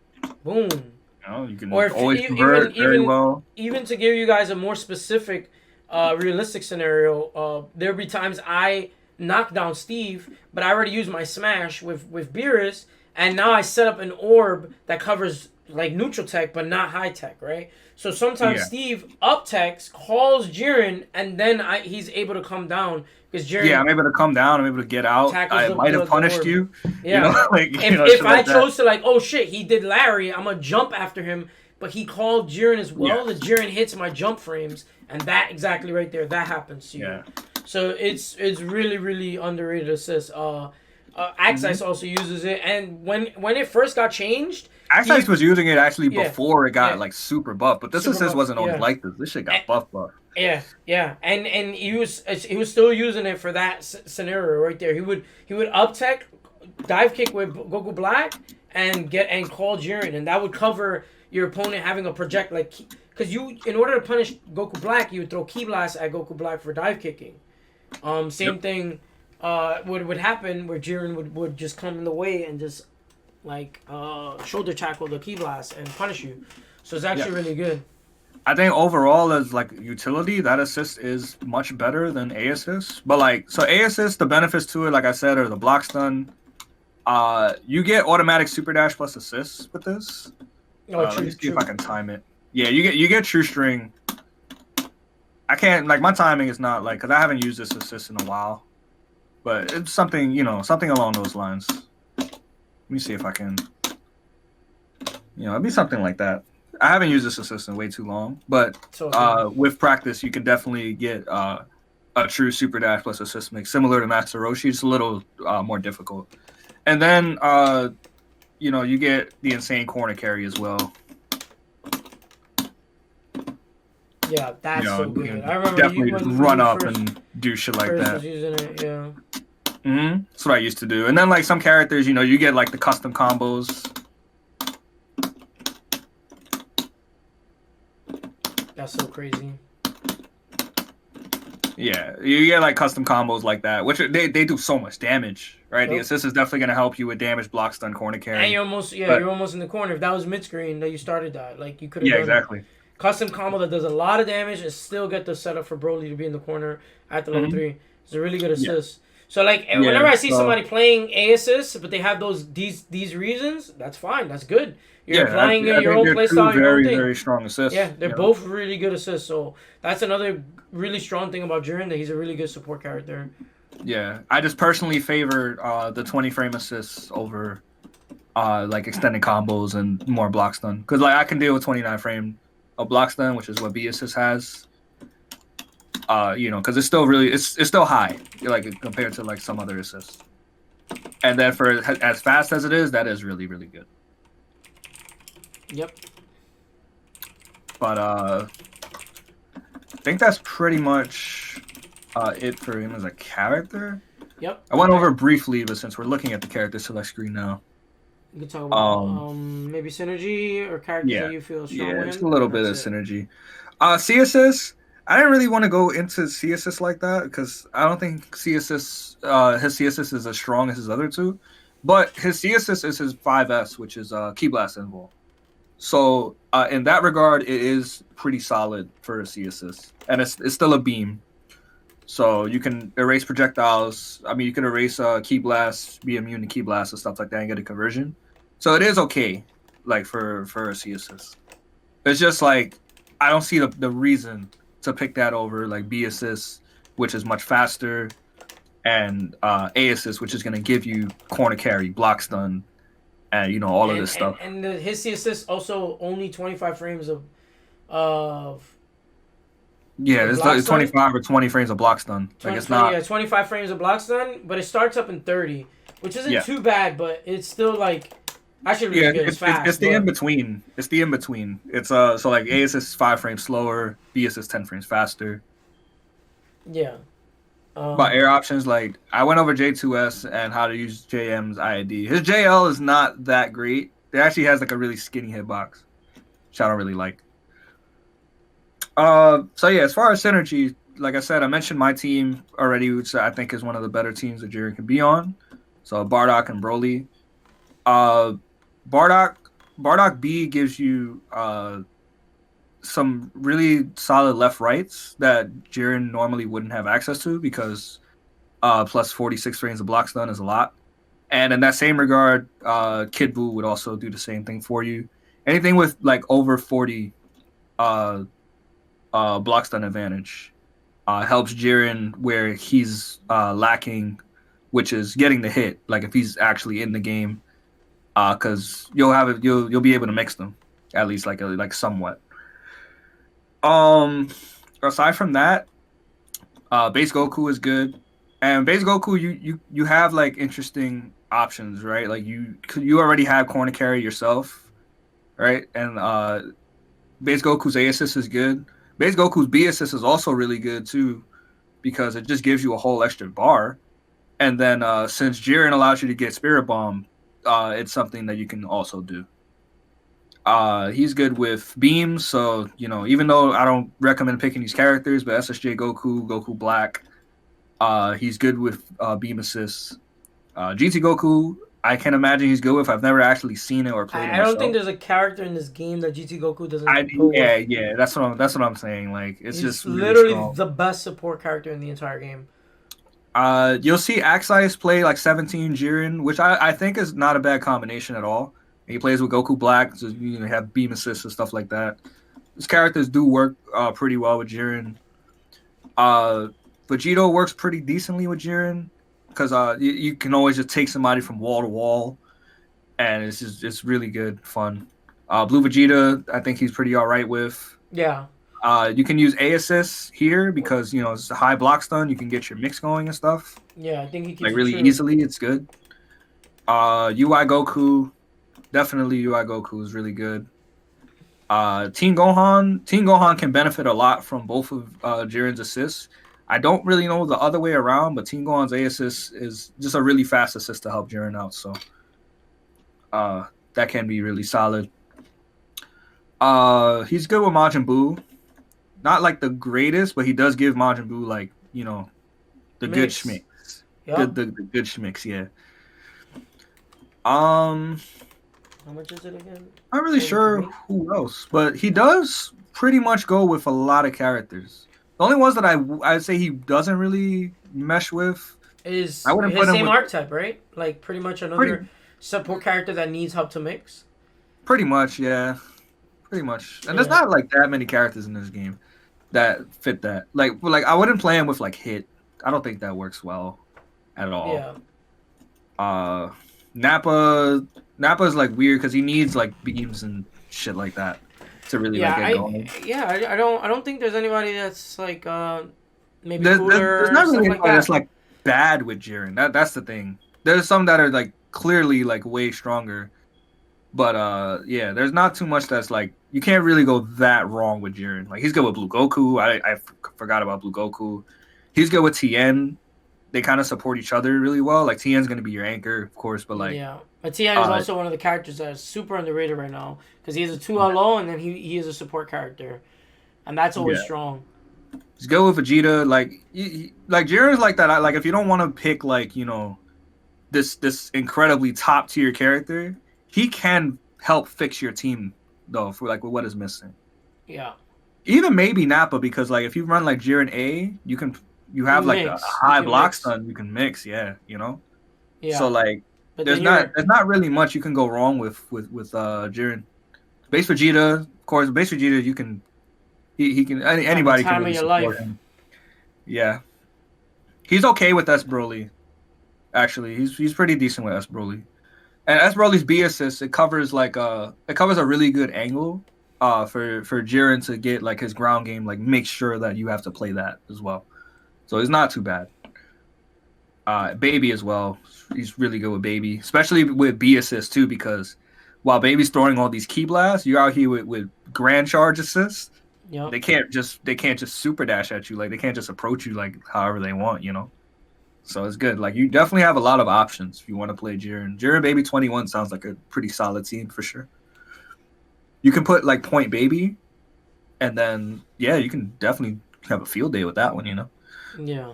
Boom. You can always convert very well. Even to give you guys a more specific, realistic scenario, there'll be times I knock down Steve, but I already used my smash with Beerus, and now I set up an orb that covers like neutral tech, but not high tech, right? So sometimes Yeah. Steve up techs calls Jiren, and then he's able to come down because Yeah, Jiren I'm able to come down. I'm able to get out. tackles I might have the punished orb. you, Yeah. like If shit I like that. chose to like, oh shit, he did Larry, I'm gonna jump after him, but he called Jiren as Yeah, well. The Jiren hits my jump frames, and that exactly right there, that happens to you. yeah. So it's really really underrated assist. Axe Mm-hmm. Ice also uses it, and when it first got changed, Axice he was using it actually yeah before it yeah got like super buff, but this super assist buff wasn't always yeah. like this. This shit Eh, got buff. yeah, and he was still using it for that scenario right there. He would up tech, dive kick with Goku Black, and call Jiren, and that would cover your opponent having a project like because you in order to punish Goku Black, you would throw Ki Blast at Goku Black for dive kicking. Yep. Same thing would happen where Jiren would just come in the way and just like shoulder tackle the Ki Blast and punish you. So it's Yeah. actually really good. I think overall as like utility, that assist is much better than A assist. But like so A assist, the benefits to it, like I said, are the block stun. You get automatic super dash plus assists with this. Oh, Let me true, see if true. I can time it. Yeah, you get true string. I can't like my timing is not like because I haven't used this assist in a while, but it's something something along those lines. Let me see if I can. It'd be something like that. I haven't used this assist in way too long, but So okay. with practice, you can definitely get a true super dash plus assist mix, similar to Master Roshi. It's a little more difficult, and then you get the insane corner carry as well. Yeah, that's so You good. can I remember you definitely just when run you up and do shit like first that. was using it. Yeah, That's what I used to do. And then like some characters, you get like the custom combos. that's so crazy. Yeah, you get like custom combos like that, which they do so much damage, right? The Yep. assist is definitely gonna help you with damage, block, stun, corner And carry. you're But almost in the corner. If that was mid screen that you started that, like you could have yeah, done exactly. custom combo that does a lot of damage and still get the setup for Broly to be in the corner at the level hmm 3. It's a really good Yeah, assist. So like yeah. whenever I see So somebody playing A assist, but they have these reasons, that's fine. That's good. You're yeah, applying I your think own they're two playstyle, your own very thing. very strong Yeah, assists. they're both really good assists. So that's another really strong thing about Jiren that he's a really good support character. Yeah, I just personally favor the 20 frame assists over like extended combos and more block stun because like I can deal with 29 frame of block stun, which is what B assist has. Because it's still really it's still high, like compared to like some other assists. And then for as fast as it is, that is really really good. Yep. But I think that's pretty much it for him as a character. Yep. I went over briefly, but since we're looking at the character select screen now, We can talk about um, maybe synergy or characters yeah, that you feel strong yeah, with just a him, little and bit that's of it. synergy. CSS, I didn't really want to go into CSS like that because I don't think CSS his CSS is as strong as his other two, but his CSS is his 5S, which is Key Blast Invul. So in that regard, it is pretty solid for a CSS, and it's still a beam. So you can erase projectiles. I mean, you can erase Key Blast, be immune to Key Blast and stuff like that, and get a conversion. So it is okay, like for a CSS. It's just like I don't see the reason to pick that over like B assist, which is much faster, and A assist, which is going to give you corner carry, block stun, and all of this stuff. His C assist also only 25 frames of Yeah, the it's block like stun. 25 or 20 frames of block stun. Like it's 20 not. yeah, 25 frames of block stun, but it starts up in 30, which isn't Yeah, too bad, but it's still like actually really yeah. good. It's It's fast, the in but between. It's the in between. It's so like A assist is 5 frames slower, B assist 10 frames faster. yeah. About air options, like I went over J2S and how to use JM's IID. His JL is not that great. It actually has like a really skinny hitbox, which I don't really like. So yeah, as far as synergy, like I said, I mentioned my team already, which I think is one of the better teams that Jiren can be on. So Bardock and Broly. Uh, Bardock Bardock B gives you some really solid left rights that Jiren normally wouldn't have access to because plus 46 frames of block stun is a lot. And in that same regard, Kid Buu would also do the same thing for you. anything with like over 40 uh block stun advantage helps Jiren where he's lacking, which is getting the hit. Like if he's actually in the game, because you'll be able to mix them at least like somewhat. Um, aside from that, base Goku is good, and base Goku you have like interesting options, right? Like you already have corner carry yourself, right? And base Goku's A assist is good. Base Goku's B assist is also really good too because it just gives you a whole extra bar. And then since Jiren allows you to get Spirit Bomb, it's something that you can also do. He's good with beams, so even though I don't recommend picking these characters, but SSJ Goku, Goku Black, he's good with beam assists. GT Goku, I can imagine he's good with. I've never actually seen it or played it I don't think myself. there's a character in this game that GT Goku doesn't go Yeah, with. yeah, that's what I'm saying. Like it's He's just really literally strong. the best support character in the entire game. You'll see Axius play like 17 Jiren, which I think is not a bad combination at all. He plays with Goku Black, so have beam assists and stuff like that. His characters do work pretty well with Jiren. Uh, Vegito works pretty decently with Jiren because you can always just take somebody from wall to wall, and it's really good fun. Blue Vegeta, I think he's pretty all right with. Yeah. You can use A assists here because it's a high block stun. You can get your mix going and stuff Yeah, I think he keeps like it really true. easily. It's good. UI Goku, definitely UI Goku is really good. Teen Gohan can benefit a lot from both of Jiren's assists. I don't really know the other way around, but Teen Gohan's A assist is just a really fast assist to help Jiren out. So that can be really solid. He's good with Majin Buu. Not like the greatest, but he does give Majin Buu like the good Mix. schmicks. Yup. The good schmicks, yeah. How much is it again? Not really sure 43? who else, but he does pretty much go with a lot of characters. The only ones that I'd say he doesn't really mesh with, I Is wouldn't put his him same with archetype, right? Like pretty much pretty another support character that needs help to mix. pretty much, yeah, pretty much. And there's Yeah. not like that many characters in this game that fit that. Like I wouldn't play him with like Hit. I don't think that works well at all. Yeah. Uh, Nappa is like weird because he needs like beams and shit like that to really Yeah, like get going. I don't think there's anybody that's like maybe There's cooler or not really stuff like anybody that's that. like bad with Jiren. That's the thing. There's some that are like clearly like way stronger, but yeah, there's not too much that's like you can't really go that wrong with Jiren. Like he's good with Blue Goku. Forgot about Blue Goku. He's good with Tien. They kind of support each other really well. Like Tien's gonna be your anchor, of course, but like Yeah. But Tien is uh also one of the characters that is super underrated right now because he has a 2LO and then he is a support character. And that's always yeah, strong. he's good with Vegeta. Like like Jiren's like that. Like if you don't want to pick like this incredibly top tier character, he can help fix your team though for like what is missing. Yeah. Even maybe Nappa because like if you run like Jiren A, you have like a Mix. You high can block mix. stun you can mix, yeah, you know. So Yeah. like But then you're there's not really much you can go wrong with Jiren. Base Vegeta, of course, base Vegeta you can he can have the anybody can time of really your support life. him. Yeah, he's okay with S Broly. Actually, he's pretty decent with S Broly. And S Broly's B assist it covers a really good angle for Jiren to get like his ground game, like make sure that you have to play that as well. So it's not too bad. Baby as well. He's really good with Baby, especially with B assist too, because while Baby's throwing all these key blasts, you're out here with grand charge assists. Yep. They can't just super dash at you, like they can't just approach you like however they want. So it's good. Like you definitely have a lot of options if you want to play Jiren. Jiren Baby 21 sounds like a pretty solid team for sure. You can put like Point Baby, and then yeah, you can definitely have a field day with that one. Yeah.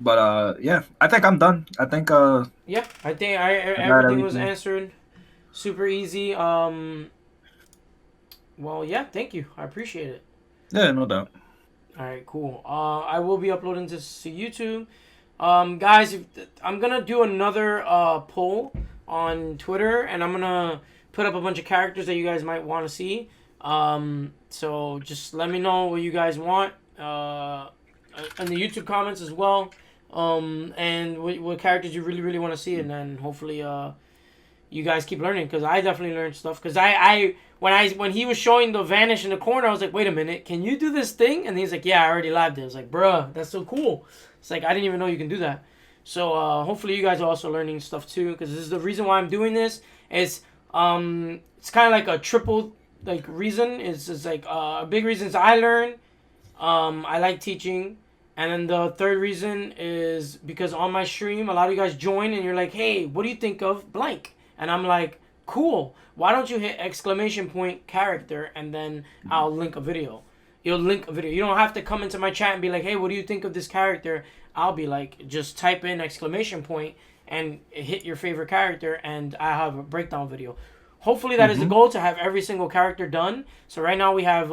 But yeah, I think I'm done. I think Yeah. I think I I got everything was everything. answered super easy. Well, yeah, thank you. I appreciate it. Yeah, no doubt. All right, cool. I will be uploading this to YouTube. Guys, I'm gonna do another poll on Twitter, and I'm gonna put up a bunch of characters that you guys might want to see. So just let me know what you guys want in the YouTube comments as well. And what characters you really want to see, and then hopefully you guys keep learning, because I definitely learned stuff. Because when he was showing the vanish in the corner, I was like, wait a minute, can you do this thing? And he's like, yeah, I already lived it. I was like, bruh, that's so cool. It's like, I didn't even know you can do that. So hopefully you guys are also learning stuff too, because this is the reason why I'm doing this. It's kind of like a triple like reason. It's like a big reason is I learn. I like teaching. And then the third reason is because on my stream, a lot of you guys join and you're like, hey, what do you think of blank? And I'm like, cool. Why don't you hit exclamation point character, and then I'll link a video. You'll link a video. You don't have to come into my chat and be like, hey, what do you think of this character? I'll be like, just type in exclamation point and hit your favorite character, and I have a breakdown video. Hopefully that is the goal, to have every single character done. So right now we have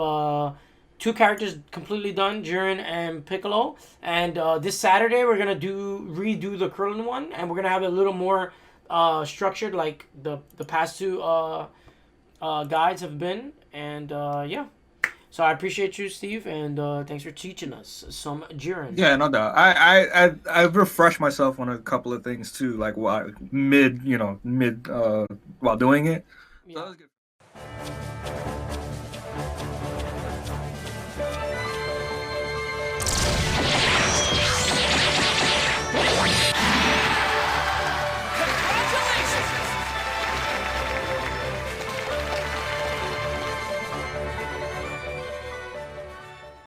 2 characters completely done, Jiren and Piccolo. And this Saturday we're gonna redo the Krillin one, and we're gonna have it a little more structured, like the past 2 guides have been. And yeah. So I appreciate you, Steve, and thanks for teaching us some Jiren. Yeah, no doubt. I refreshed myself on a couple of things too, like mid while doing it. Yeah. So that was good.